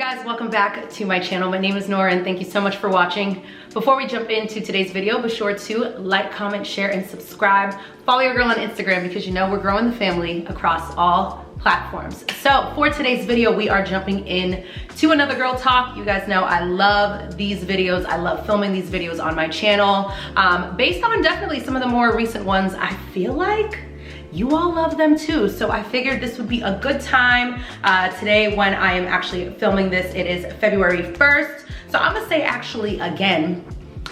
guys, welcome back to my channel. My name is Norah and thank you so much for watching. Before we jump into today's video, be sure to like, comment, share, and subscribe. Follow your girl on Instagram because you know we're growing the family across all platforms. So for today's video, we are jumping in to another girl talk. You guys know I love these videos. I love filming these videos on my channel. Based on definitely some of the more recent ones, I feel like you all love them too. So I figured this would be a good time today when I am actually filming this. It is February 1st. So I'm gonna say actually again,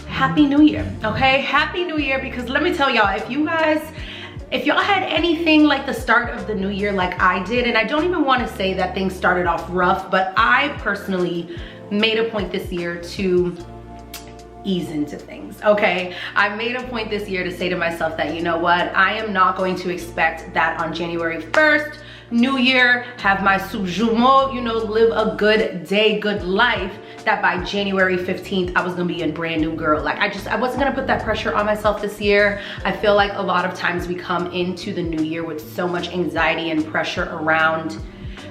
Happy New Year, okay? Happy New Year, because let me tell y'all, if y'all had anything like the start of the new year like I did, and I don't even want to say that things started off rough, but I personally made a point this year to ease into things, okay? I made a point this year to say to myself that, you know what, I am not going to expect that on January 1st, New Year, have my soup jumeau, you know, live a good day, good life, that by January 15th, I was gonna be a brand new girl. Like I wasn't gonna put that pressure on myself this year. I feel like a lot of times we come into the new year with so much anxiety and pressure around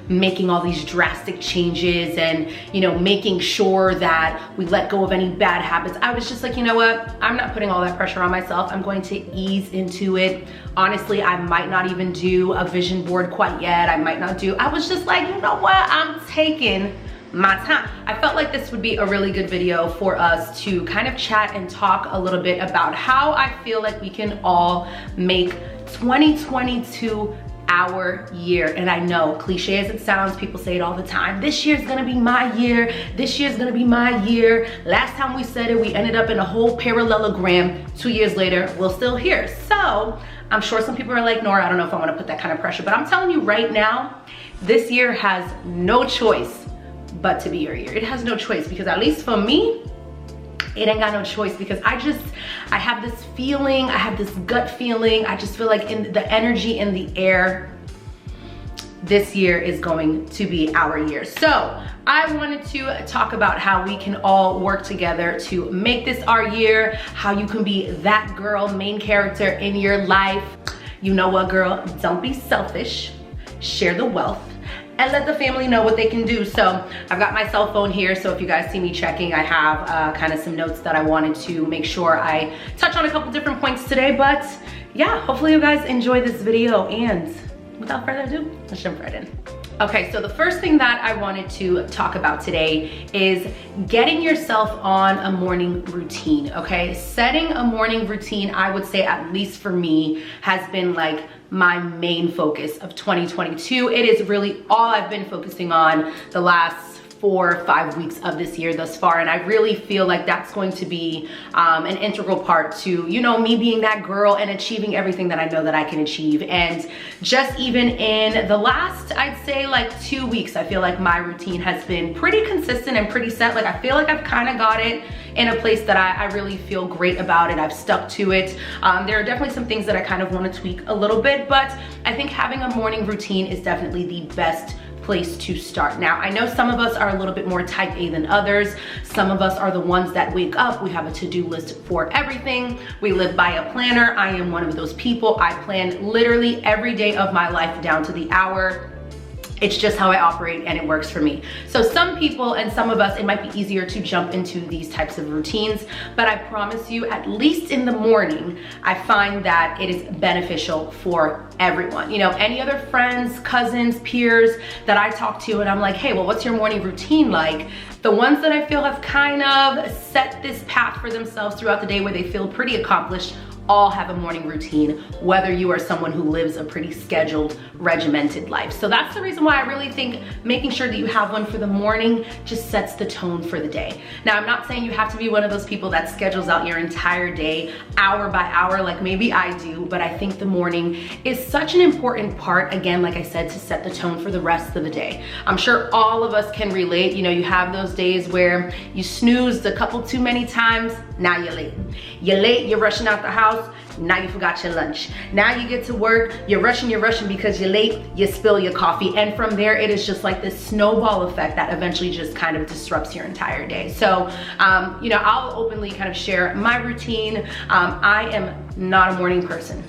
making all these drastic changes and, you know, making sure that we let go of any bad habits. I was just like, you know what? I'm not putting all that pressure on myself. I'm going to ease into it. Honestly, I might not even do a vision board quite yet. I was just like, you know what? I'm taking my time. I felt like this would be a really good video for us to kind of chat and talk a little bit about how I feel like we can all make 2022 our year. And I know, cliche as it sounds, people say it all the time, this year's gonna be my year, this year's gonna be my year. Last time we said it, we ended up in a whole parallelogram. 2 years later, we're still here. So I'm sure some people are like, Norah, I don't know if I wanna put that kind of pressure, but I'm telling you right now, this year has no choice but to be your year. It has no choice, because at least for me, it ain't got no choice, because I have this feeling, I have this gut feeling, I just feel like in the energy in the air, this year is going to be our year. So I wanted to talk about how we can all work together to make this our year, how you can be that girl, main character in your life. You know what, girl? Don't be selfish, share the wealth, and let the family know what they can do. So I've got my cell phone here, so if you guys see me checking, I have kind of some notes that I wanted to make sure I touch on a couple different points today. But yeah, hopefully you guys enjoy this video, and without further ado, let's jump right in. Okay, so the first thing that I wanted to talk about today is getting yourself on a morning routine, okay? Setting a morning routine, I would say, at least for me, has been like my main focus of 2022. It is really all I've been focusing on the last 4 or 5 weeks of this year thus far, and I really feel like that's going to be an integral part to, you know, me being that girl and achieving everything that I know that I can achieve. And just even in the last, I'd say like 2 weeks, I feel like my routine has been pretty consistent and pretty set. Like I feel like I've kind of got it in a place that I really feel great about it. I've stuck to it. There are definitely some things that I kind of want to tweak a little bit, but I think having a morning routine is definitely the best place to start. Now, I know some of us are a little bit more type A than others. Some of us are the ones that wake up, we have a to-do list for everything. We live by a planner. I am one of those people. I plan literally every day of my life down to the hour. It's just how I operate, and it works for me. So some people and some of us, it might be easier to jump into these types of routines, but I promise you, at least in the morning, I find that it is beneficial for everyone. You know, any other friends, cousins, peers that I talk to, and I'm like, hey, well, what's your morning routine like? The ones that I feel have kind of set this path for themselves throughout the day where they feel pretty accomplished all have a morning routine, whether you are someone who lives a pretty scheduled, regimented life. So that's the reason why I really think making sure that you have one for the morning just sets the tone for the day. Now, I'm not saying you have to be one of those people that schedules out your entire day, hour by hour, like maybe I do, but I think the morning is such an important part, again, like I said, to set the tone for the rest of the day. I'm sure all of us can relate. You know, you have those days where you snoozed a couple too many times, now you're late. You're late, you're rushing out the house, now you forgot your lunch. Now you get to work, you're rushing because you're late, you spill your coffee, and from there it is just like this snowball effect that eventually just kind of disrupts your entire day. So, you know, I'll openly kind of share my routine. I am not a morning person.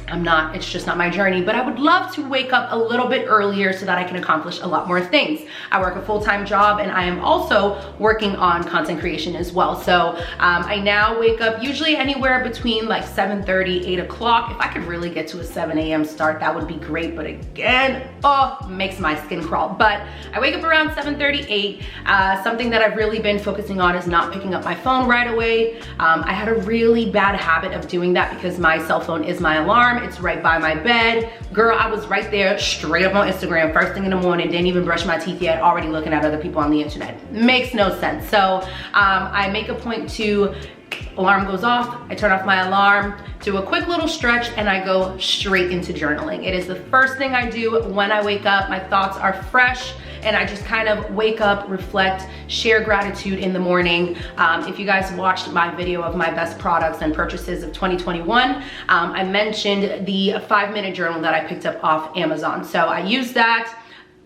it's just not my journey, but I would love to wake up a little bit earlier so that I can accomplish a lot more things. I work a full-time job and I am also working on content creation as well. So I now wake up usually anywhere between like 7:30, 8 o'clock. If I could really get to a 7 a.m. start, that would be great. But again, makes my skin crawl. But I wake up around 7:30, 8. Something that I've really been focusing on is not picking up my phone right away. I had a really bad habit of doing that because my cell phone is my alarm. It's right by my bed. Girl, I was right there straight up on Instagram first thing in the morning, didn't even brush my teeth yet, already looking at other people on the internet. Makes no sense. So I make a point to, alarm goes off, I turn off my alarm, do a quick little stretch, and I go straight into journaling. It is the first thing I do when I wake up. My thoughts are fresh, and I just kind of wake up, reflect, share gratitude in the morning. If you guys watched my video of my best products and purchases of 2021, I mentioned the 5-minute journal that I picked up off Amazon. So I use that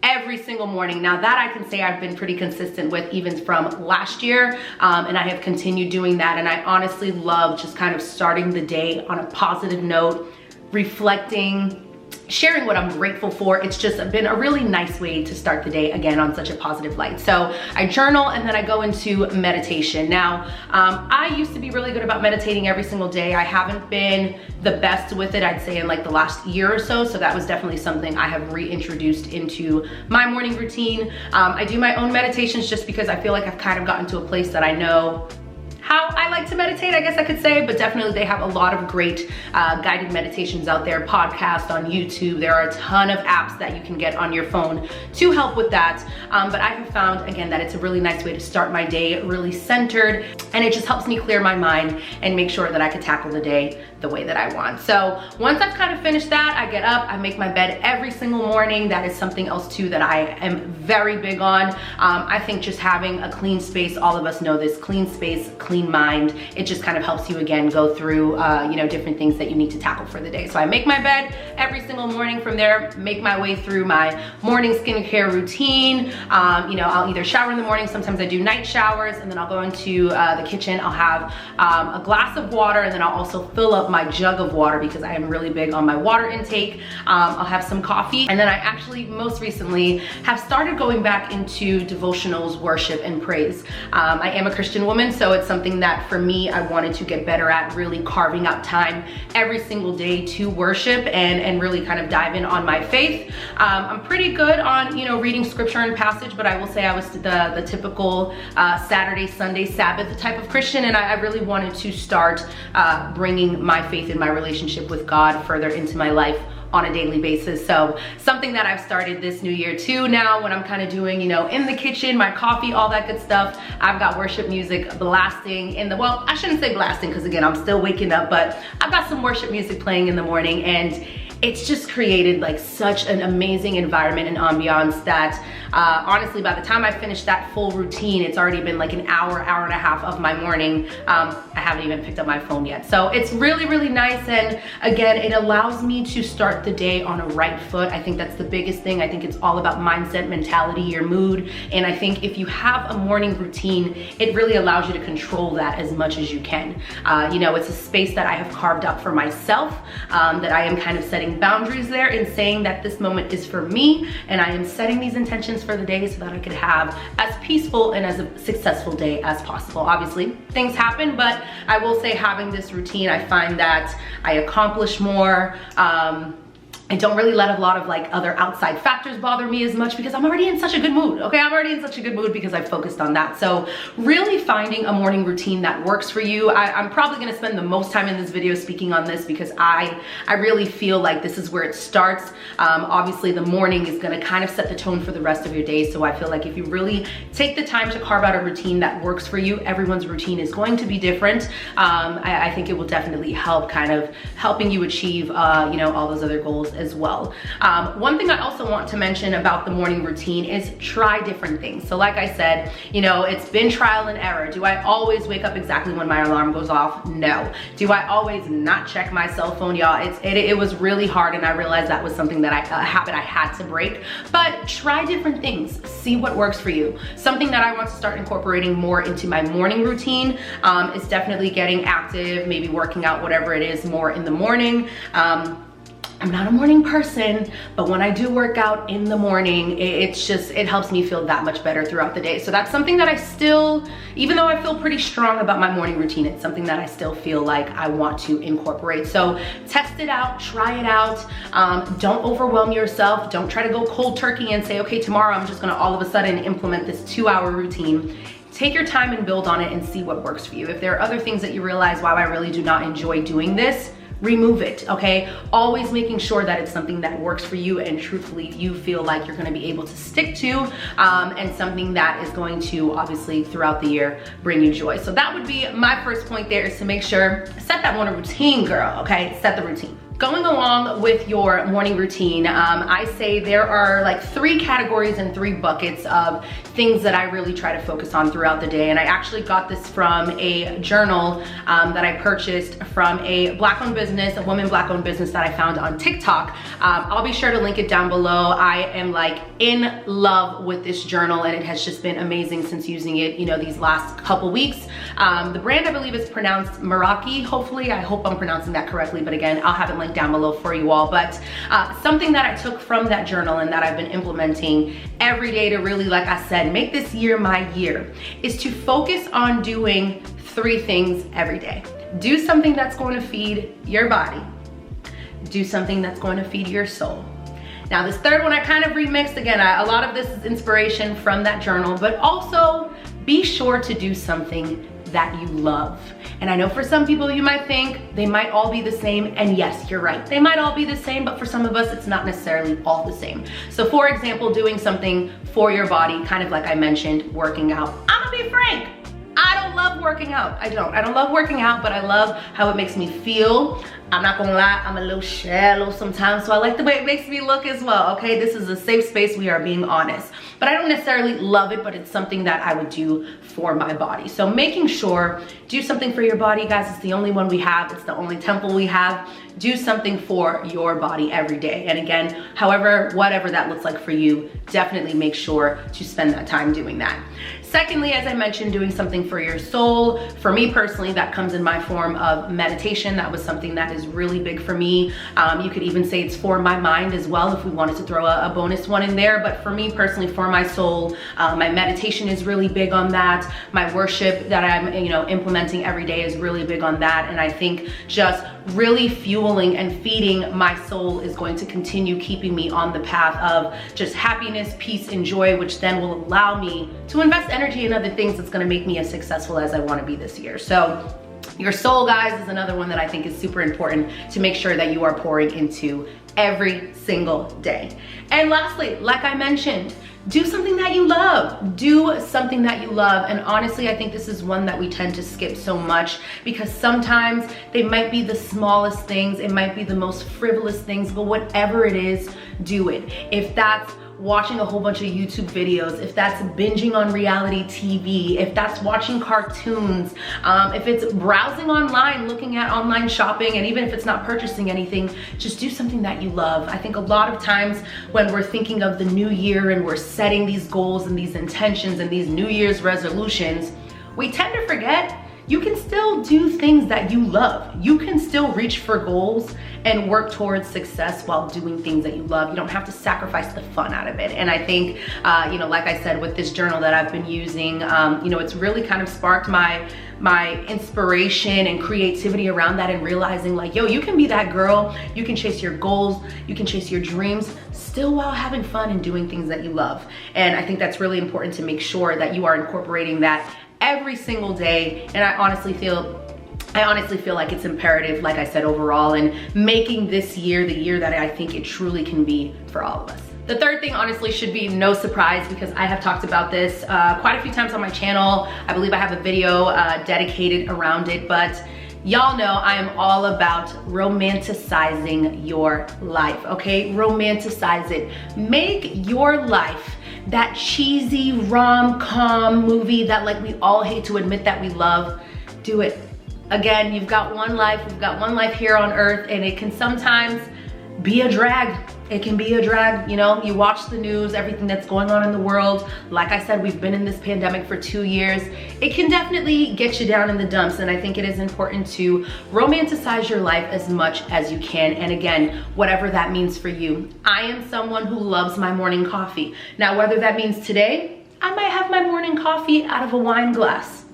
every single morning. Now that I can say I've been pretty consistent with even from last year, and I have continued doing that. And I honestly love just kind of starting the day on a positive note, reflecting, sharing what I'm grateful for. It's just been a really nice way to start the day again on such a positive light. So I journal and then I go into meditation. Now, I used to be really good about meditating every single day. I haven't been the best with it, I'd say, in like the last year or so. So that was definitely something I have reintroduced into my morning routine. I do my own meditations just because I feel like I've kind of gotten to a place that I know how I like to meditate, I guess I could say, but definitely they have a lot of great guided meditations out there, podcasts on YouTube. There are a ton of apps that you can get on your phone to help with that. But I have found, again, that it's a really nice way to start my day, really centered, and it just helps me clear my mind and make sure that I can tackle the day the way that I want. So once I've kind of finished that, I get up, I make my bed every single morning. That is something else too that I am very big on. I think just having a clean space, all of us know this, clean space, clean mind, it just kind of helps you again go through you know, different things that you need to tackle for the day. So I make my bed every single morning. From there, make my way through my morning skincare routine. You know, I'll either shower in the morning, sometimes I do night showers, and then I'll go into the kitchen. I'll have a glass of water, and then I'll also fill up my jug of water because I am really big on my water intake. I'll have some coffee, and then I actually most recently have started going back into devotionals, worship, and praise. I am a Christian woman, so it's something that for me I wanted to get better at, really carving out time every single day to worship and really kind of dive in on my faith. I'm pretty good on, you know, reading scripture and passage, but I will say I was the typical Saturday, Sunday, Sabbath type of Christian, and I really wanted to start bringing my faith and my relationship with God further into my life on a daily basis. So something that I've started this new year too now, when I'm kind of doing, you know, in the kitchen, my coffee, all that good stuff, I've got worship music blasting in the, well, I shouldn't say blasting because again, I'm still waking up, but I've got some worship music playing in the morning, and it's just created like such an amazing environment and ambiance that honestly, by the time I finish that full routine, it's already been like an hour, hour and a half of my morning. I haven't even picked up my phone yet. So it's really, really nice. And again, it allows me to start the day on a right foot. I think that's the biggest thing. I think it's all about mindset, mentality, your mood. And I think if you have a morning routine, it really allows you to control that as much as you can. You know, it's a space that I have carved out for myself, that I am kind of setting boundaries there and saying that this moment is for me, and I am setting these intentions for the day so that I could have as peaceful and as a successful day as possible. Obviously, things happen, but I will say having this routine, I find that I accomplish more. I don't really let a lot of like other outside factors bother me as much because I'm already in such a good mood. Okay, I'm already in such a good mood because I've focused on that. So really finding a morning routine that works for you. I'm probably gonna spend the most time in this video speaking on this because I really feel like this is where it starts. Obviously the morning is gonna kind of set the tone for the rest of your day. So I feel like if you really take the time to carve out a routine that works for you, everyone's routine is going to be different. I think it will definitely help kind of helping you achieve, you know, all those other goals as well. One thing I also want to mention about the morning routine is try different things. So like I said, you know, it's been trial and error. Do I always wake up exactly when my alarm goes off? No. Do I always not check my cell phone? Y'all, it was really hard, and I realized that was something that a habit I had to break. But try different things. See what works for you. Something that I want to start incorporating more into my morning routine is definitely getting active, maybe working out, whatever it is, more in the morning. I'm not a morning person, but when I do work out in the morning, it helps me feel that much better throughout the day. So that's something that I still, even though I feel pretty strong about my morning routine, it's something that I still feel like I want to incorporate. So test it out, try it out. Don't overwhelm yourself. Don't try to go cold turkey and say, okay, tomorrow I'm just gonna all of a sudden implement this 2-hour routine. Take your time and build on it and see what works for you. If there are other things that you realize, wow, I really do not enjoy doing this, remove it, okay? Always making sure that it's something that works for you and truthfully you feel like you're gonna be able to stick to, and something that is going to obviously throughout the year bring you joy. So that would be my first point there, is to make sure, set that morning routine, girl, okay? Set the routine. Going along with your morning routine, I say there are like 3 categories and 3 buckets of things that I really try to focus on throughout the day. And I actually got this from a journal that I purchased from a Black-owned business, a woman Black-owned business that I found on TikTok. I'll be sure to link it down below. I am like in love with this journal and it has just been amazing since using it, you know, these last couple weeks. The brand, I believe, is pronounced Meraki. Hopefully, I hope I'm pronouncing that correctly, but again, I'll have it linked down below for you all. But something that I took from that journal and that I've been implementing every day to really, like I said, make this year my year, is to focus on doing 3 things every day. Do something that's going to feed your body. Do something that's going to feed your soul. Now this third one I kind of remixed. Again, a lot of this is inspiration from that journal, but also be sure to do something that you love. And I know for some people you might think they might all be the same, and yes, you're right. They might all be the same, but for some of us, it's not necessarily all the same. So for example, doing something for your body, kind of like I mentioned, working out. I'm gonna be frank, I don't love working out. I don't love working out, but I love how it makes me feel. I'm not gonna lie, I'm a little shallow sometimes, so I like the way it makes me look as well, okay? This is a safe space, we are being honest. But I don't necessarily love it, but it's something that I would do for my body. So making sure, do something for your body, guys. It's the only one we have. It's the only temple we have. Do something for your body every day. And again, however, whatever that looks like for you, definitely make sure to spend that time doing that. Secondly, as I mentioned, doing something for your soul. For me personally, that comes in my form of meditation. That was something that is really big for me. You could even say it's for my mind as well, if we wanted to throw a bonus one in there. But for me personally, for my soul, my meditation is really big on that. My worship that I'm, implementing every day is really big on that. And I think just really fueling and feeding my soul is going to continue keeping me on the path of just happiness, peace, and joy, which then will allow me to invest energy in other things that's going to make me as successful as I want to be this year. So your soul, guys, is another one that I think is super important to make sure that you are pouring into every single day. And lastly, like I mentioned, do something that you love. Do something that you love. And honestly, I think this is one that we tend to skip so much because sometimes they might be the smallest things. It might be the most frivolous things, but whatever it is, do it. If that's watching a whole bunch of YouTube videos, if that's binging on reality TV, if that's watching cartoons, if it's browsing online, looking at online shopping, and even if it's not purchasing anything, just do something that you love. I think a lot of times when we're thinking of the new year and we're setting these goals and these intentions and these New Year's resolutions, we tend to forget you can still do things that you love. You can still reach for goals and work towards success while doing things that you love. You don't have to sacrifice the fun out of it. And I think, like I said, with this journal that I've been using, it's really kind of sparked my inspiration and creativity around that, and realizing like, yo, you can be that girl, you can chase your goals, you can chase your dreams, still while having fun and doing things that you love. And I think that's really important to make sure that you are incorporating that every single day. And I honestly feel like it's imperative, like I said, overall, and making this year the year that I think it truly can be for all of us. The third thing honestly should be no surprise, because I have talked about this quite a few times on my channel. I believe I have a video dedicated around it, but y'all know I am all about romanticizing your life, okay? Romanticize it. Make your life that cheesy rom-com movie that like we all hate to admit that we love. Do it. Again, you've got one life, we've got one life here on earth, and it can sometimes be a drag It can be a drag, you know, you watch the news, everything that's going on in the world. Like I said, we've been in this pandemic for 2 years. It can definitely get you down in the dumps, and I think it is important to romanticize your life as much as you can. And again, whatever that means for you. I am someone who loves my morning coffee. Now, whether that means today, I might have my morning coffee out of a wine glass.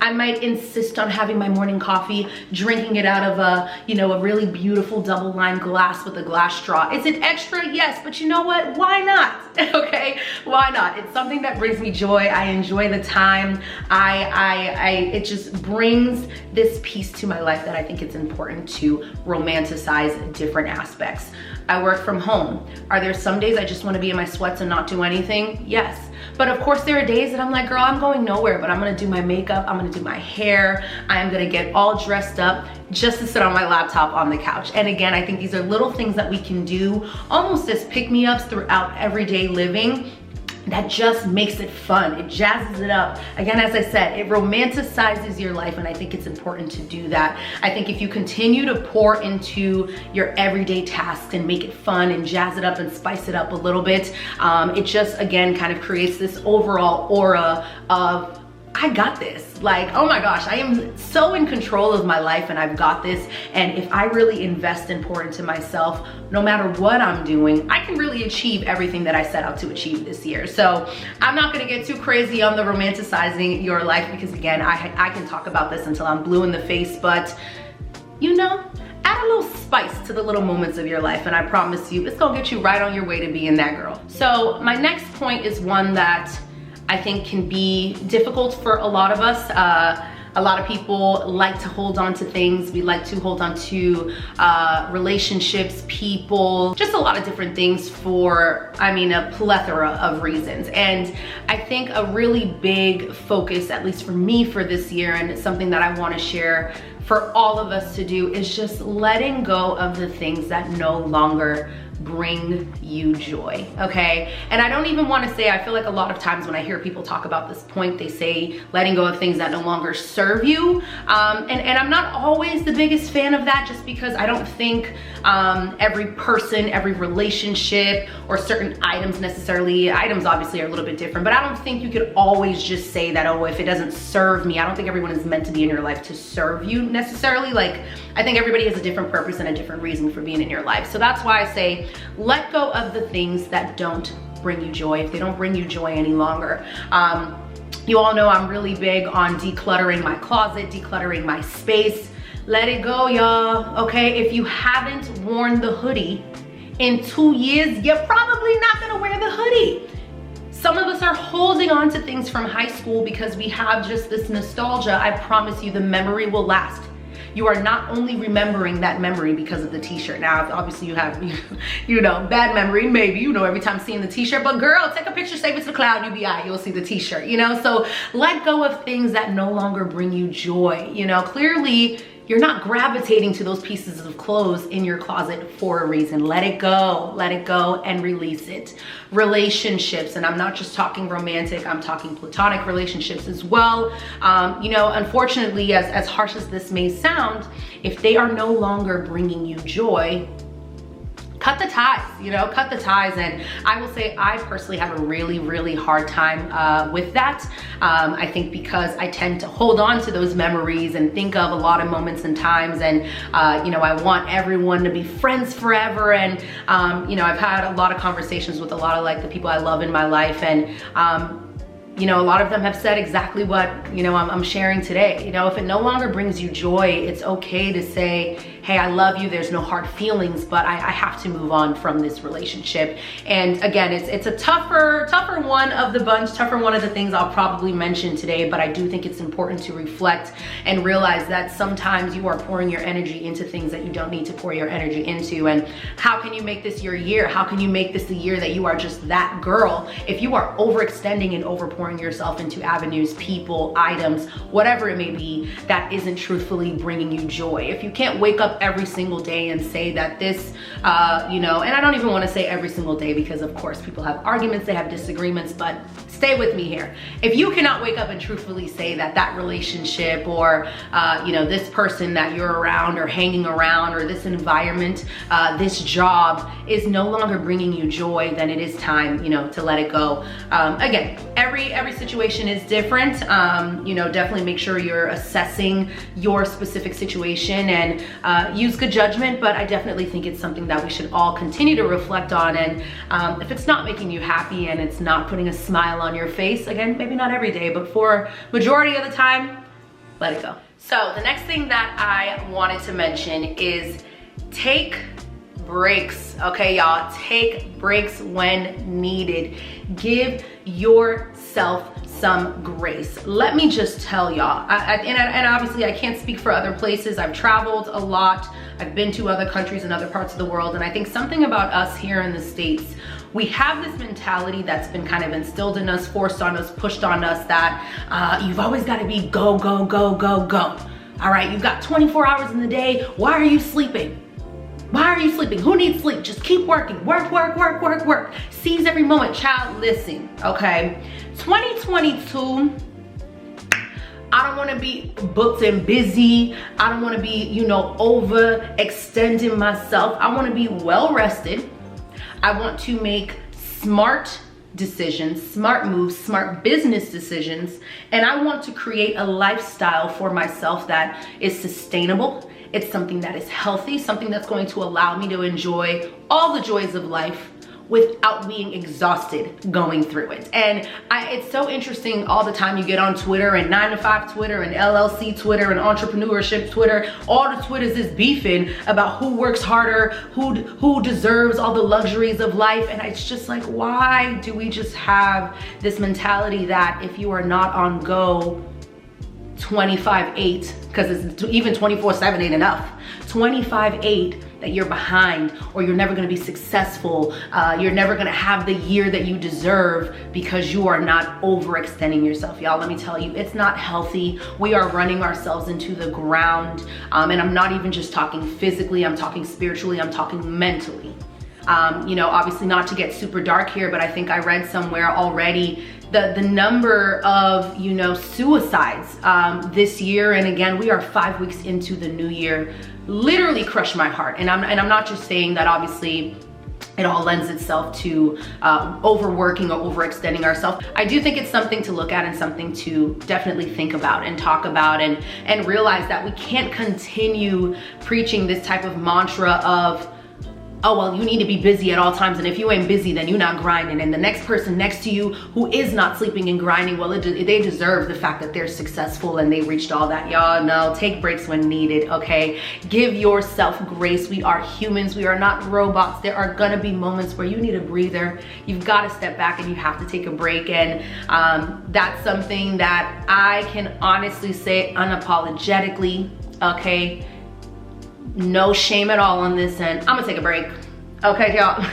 I might insist on having my morning coffee, drinking it out of a, you know, a really beautiful double lined glass with a glass straw. Is it extra? Yes, but you know what? Why not? Okay, why not? It's something that brings me joy. I enjoy the time. It just brings this piece to my life that I think it's important to romanticize different aspects. I work from home. Are there some days I just want to be in my sweats and not do anything? Yes. But of course there are days that I'm like, girl, I'm going nowhere, but I'm gonna do my makeup, I'm gonna do my hair, I'm gonna get all dressed up just to sit on my laptop on the couch. And again, I think these are little things that we can do almost as pick-me-ups throughout everyday living that just makes it fun. It jazzes it up. Again, as I said, it romanticizes your life, and I think it's important to do that. I think if you continue to pour into your everyday tasks and make it fun and jazz it up and spice it up a little bit, it just, again, kind of creates this overall aura of, I got this. Like, oh my gosh, I am so in control of my life and I've got this. And if I really invest and pour into myself, no matter what I'm doing, I can really achieve everything that I set out to achieve this year. So I'm not gonna get too crazy on the romanticizing your life, because again, I can talk about this until I'm blue in the face, but you know, add a little spice to the little moments of your life, and I promise you, it's gonna get you right on your way to being that girl. So my next point is one that I think can be difficult for a lot of us. A lot of people like to hold on to things. We like to hold on to relationships, people, just a lot of different things for, I mean, a plethora of reasons. And I think a really big focus, at least for me for this year, and it's something that I want to share for all of us to do, is just letting go of the things that no longer bring you joy, okay? And I don't even want to say, I feel like a lot of times when I hear people talk about this point, they say letting go of things that no longer serve you. And I'm not always the biggest fan of that, just because I don't think every person, every relationship, or certain items necessarily, items obviously are a little bit different, but I don't think you could always just say that, oh, if it doesn't serve me. I don't think everyone is meant to be in your life to serve you necessarily. Like, I think everybody has a different purpose and a different reason for being in your life. So that's why I say, let go of the things that don't bring you joy, if they don't bring you joy any longer. You all know I'm really big on decluttering my closet, decluttering my space. Let it go, y'all, okay? If you haven't worn the hoodie in 2 years, you're probably not gonna wear the hoodie. Some of us are holding on to things from high school because we have just this nostalgia. I promise you the memory will last. You are not only remembering that memory because of the t-shirt. Now, obviously you have, you know, bad memory, maybe, you know, every time seeing the t-shirt, but girl, take a picture, save it to the cloud, you'll be all right, you'll see the t-shirt, you know? So let go of things that no longer bring you joy. You know, clearly you're not gravitating to those pieces of clothes in your closet for a reason. Let it go and release it. Relationships, and I'm not just talking romantic, I'm talking platonic relationships as well. You know, unfortunately, as harsh as this may sound, if they are no longer bringing you joy, cut the ties, you know, cut the ties. And I will say I personally have a really, really hard time with that. I think because I tend to hold on to those memories and think of a lot of moments and times, and you know, I want everyone to be friends forever. And you know, I've had a lot of conversations with a lot of like the people I love in my life, and you know, a lot of them have said exactly what, you know, I'm sharing today. You know, if it no longer brings you joy, it's okay to say, hey, I love you, there's no hard feelings, but I have to move on from this relationship. And again, it's a tougher one of the bunch, tougher one of the things I'll probably mention today, but I do think it's important to reflect and realize that sometimes you are pouring your energy into things that you don't need to pour your energy into. And how can you make this your year? How can you make this the year that you are just that girl if you are overextending and overpouring pouring yourself into avenues, people, items, whatever it may be, that isn't truthfully bringing you joy. If you can't wake up every single day and say that this, you know, and I don't even want to say every single day because of course people have arguments, they have disagreements, but stay with me here. If you cannot wake up and truthfully say that that relationship or, you know, this person that you're around or hanging around or this environment, this job is no longer bringing you joy, then it is time, you know, to let it go. Again, every situation is different. You know, definitely make sure you're assessing your specific situation and use good judgment, but I definitely think it's something that we should all continue to reflect on. And if it's not making you happy and it's not putting a smile on your face, again, maybe not every day, but for majority of the time, let it go. So the next thing that I wanted to mention is take breaks. Okay, y'all, take breaks when needed. Give yourself some grace. Let me just tell y'all, and obviously I can't speak for other places. I've traveled a lot. I've been to other countries and other parts of the world. And I think something about us here in the States, we have this mentality that's been kind of instilled in us, forced on us, pushed on us, that you've always got to be go, go, go, go, go. All right, you've got 24 hours in the day. Why are you sleeping? Why are you sleeping? Who needs sleep? Just keep working. Work, work, work, work, work. Seize every moment. Child, listen, okay? 2022, I don't want to be booked and busy. I don't want to be, you know, overextending myself. I want to be well rested. I want to make smart decisions, smart moves, smart business decisions, and I want to create a lifestyle for myself that is sustainable. It's something that is healthy, something that's going to allow me to enjoy all the joys of life without being exhausted going through it. And it's so interesting all the time you get on Twitter and 9 to 5 Twitter and LLC Twitter and entrepreneurship Twitter. All the Twitters is beefing about who works harder, who deserves all the luxuries of life. And it's just like, why do we just have this mentality that if you are not on go 25/8, because it's even 24/7 ain't enough, 25/8, that you're behind or you're never gonna be successful, you're never gonna have the year that you deserve because you are not overextending yourself. Y'all, let me tell you, it's not healthy. We are running ourselves into the ground. And I'm not even just talking physically, I'm talking spiritually, I'm talking mentally. You know, obviously not to get super dark here, but I think I read somewhere already the number of, you know, suicides this year, and again, we are 5 weeks into the new year, literally crushed my heart. And I'm not just saying that, obviously it all lends itself to overworking or overextending ourselves. I do think it's something to look at and something to definitely think about and talk about, and realize that we can't continue preaching this type of mantra of, oh, well, you need to be busy at all times, and if you ain't busy, then you're not grinding. And the next person next to you who is not sleeping and grinding, well, they deserve the fact that they're successful and they reached all that. Y'all, no, take breaks when needed, okay? Give yourself grace. We are humans. We are not robots. There are gonna be moments where you need a breather. You've got to step back and you have to take a break. And that's something that I can honestly say unapologetically, okay? No shame at all on this, and I'm gonna take a break. Okay, y'all.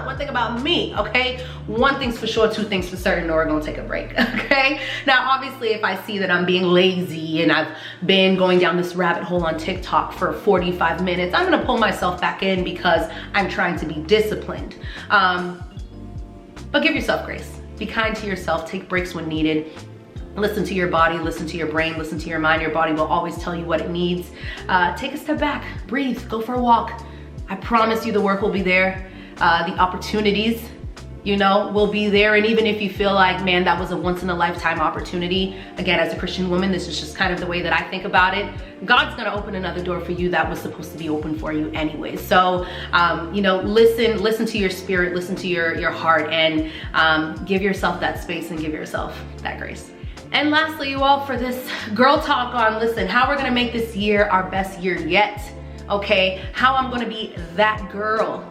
One thing about me, okay? One thing's for sure, two things for certain, Norah gonna take a break, okay? Now, obviously, if I see that I'm being lazy and I've been going down this rabbit hole on TikTok for 45 minutes, I'm gonna pull myself back in because I'm trying to be disciplined. But give yourself grace. Be kind to yourself, take breaks when needed. Listen to your body, listen to your brain, listen to your mind. Your body will always tell you what it needs. Take a step back, breathe, go for a walk. I promise you the work will be there. The opportunities, you know, will be there. And even if you feel like, man, that was a once in a lifetime opportunity, again, as a Christian woman, this is just kind of the way that I think about it. God's gonna open another door for you that was supposed to be open for you anyway. So, you know, listen to your spirit, listen to your heart, and give yourself that space and give yourself that grace. And lastly, you all, for this girl talk on, listen, how we're gonna make this year our best year yet, okay? How I'm gonna be that girl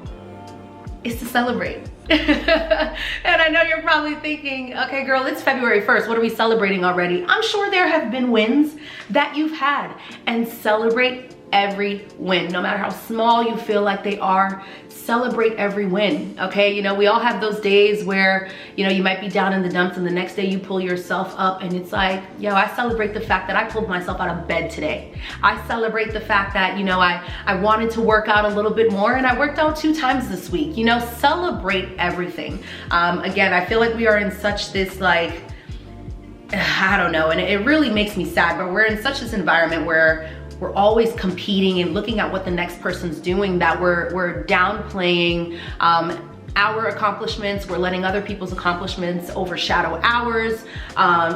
is to celebrate. And I know you're probably thinking, okay, girl, it's February 1st. What are we celebrating already? I'm sure there have been wins that you've had, and celebrate every win, no matter how small you feel like they are. celebrate every win, okay? You know, we all have those days where, you know, you might be down in the dumps and the next day you pull yourself up and it's like, yo, I celebrate the fact that I pulled myself out of bed today. I celebrate the fact that, you know, I wanted to work out a little bit more and I worked out 2 times this week. You know, celebrate everything. Again, I feel like we are in such this like, I don't know, and it really makes me sad, but we're in such this environment where we're always competing and looking at what the next person's doing, that we're downplaying our accomplishments. We're letting other people's accomplishments overshadow ours.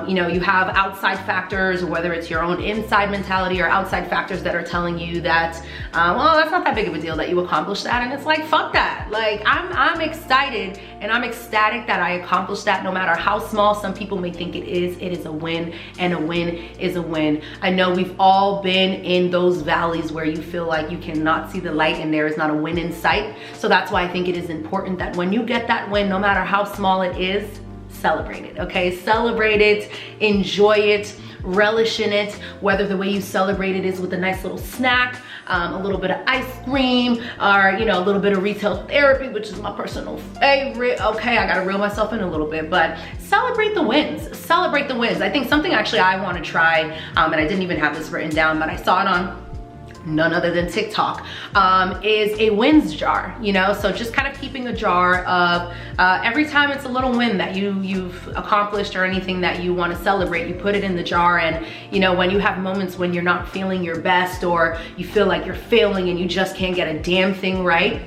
You know, you have outside factors, whether it's your own inside mentality or outside factors that are telling you that, well, that's not that big of a deal that you accomplished that. And it's like, fuck that. Like, I'm excited and I'm ecstatic that I accomplished that, no matter how small some people may think it is a win, and a win is a win. I know we've all been in those valleys where you feel like you cannot see the light and there is not a win in sight. So that's why I think it is important that when you get that win, no matter how small it is, celebrate it, okay? Celebrate it, enjoy it, relish in it, whether the way you celebrate it is with a nice little snack, a little bit of ice cream, or, you know, a little bit of retail therapy, which is my personal favorite. Okay, I gotta reel myself in a little bit, but celebrate the wins. Celebrate the wins. I think something actually I wanna try, and I didn't even have this written down, but I saw it on none other than TikTok, is a wins jar, you know? So just kind of keeping a jar of every time it's a little win that you've accomplished or anything that you want to celebrate, you put it in the jar. And, you know, when you have moments when you're not feeling your best or you feel like you're failing and you just can't get a damn thing right,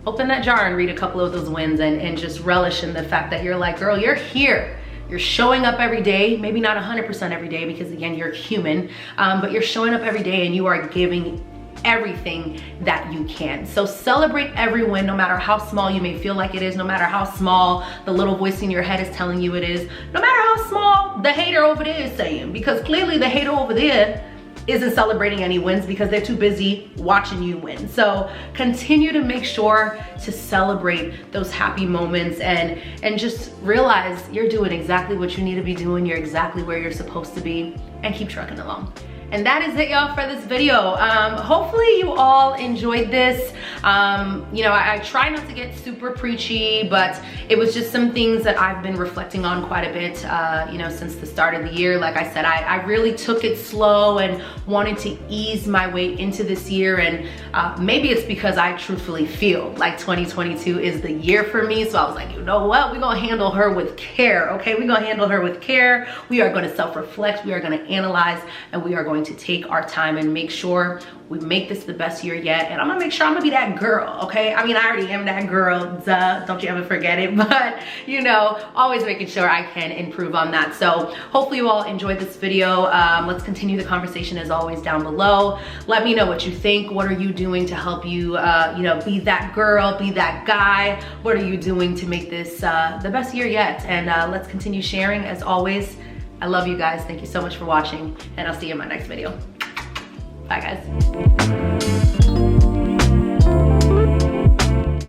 open that jar and read a couple of those wins and just relish in the fact that you're like, girl, you're here. You're showing up every day, maybe not 100% every day because again, you're human, but you're showing up every day and you are giving everything that you can. So celebrate every win, no matter how small you may feel like it is, no matter how small the little voice in your head is telling you it is, no matter how small the hater over there is saying, because clearly the hater over there isn't celebrating any wins because they're too busy watching you win. So continue to make sure to celebrate those happy moments and just realize you're doing exactly what you need to be doing. You're exactly where you're supposed to be, and keep trucking along. And that is it, y'all, for this video. Hopefully you all enjoyed this. You know, I try not to get super preachy, but it was just some things that I've been reflecting on quite a bit, you know, since the start of the year. Like I said, I really took it slow and wanted to ease my way into this year. And maybe it's because I truthfully feel like 2022 is the year for me. So I was like, you know what? We're gonna handle her with care, okay? We're gonna handle her with care. We are gonna self-reflect. We are gonna analyze, and we are going to take our time and make sure we make this the best year yet. And I'm gonna make sure I'm gonna be that girl, okay? I mean, I already am that girl, duh, don't you ever forget it. But, you know, always making sure I can improve on that. So hopefully you all enjoyed this video. Let's continue the conversation as always down below. Let me know what you think. What are you doing to help you, you know, be that girl, be that guy? What are you doing to make this the best year yet? And let's continue sharing as always. I love you guys. Thank you so much for watching, and I'll see you in my next video. Bye, guys.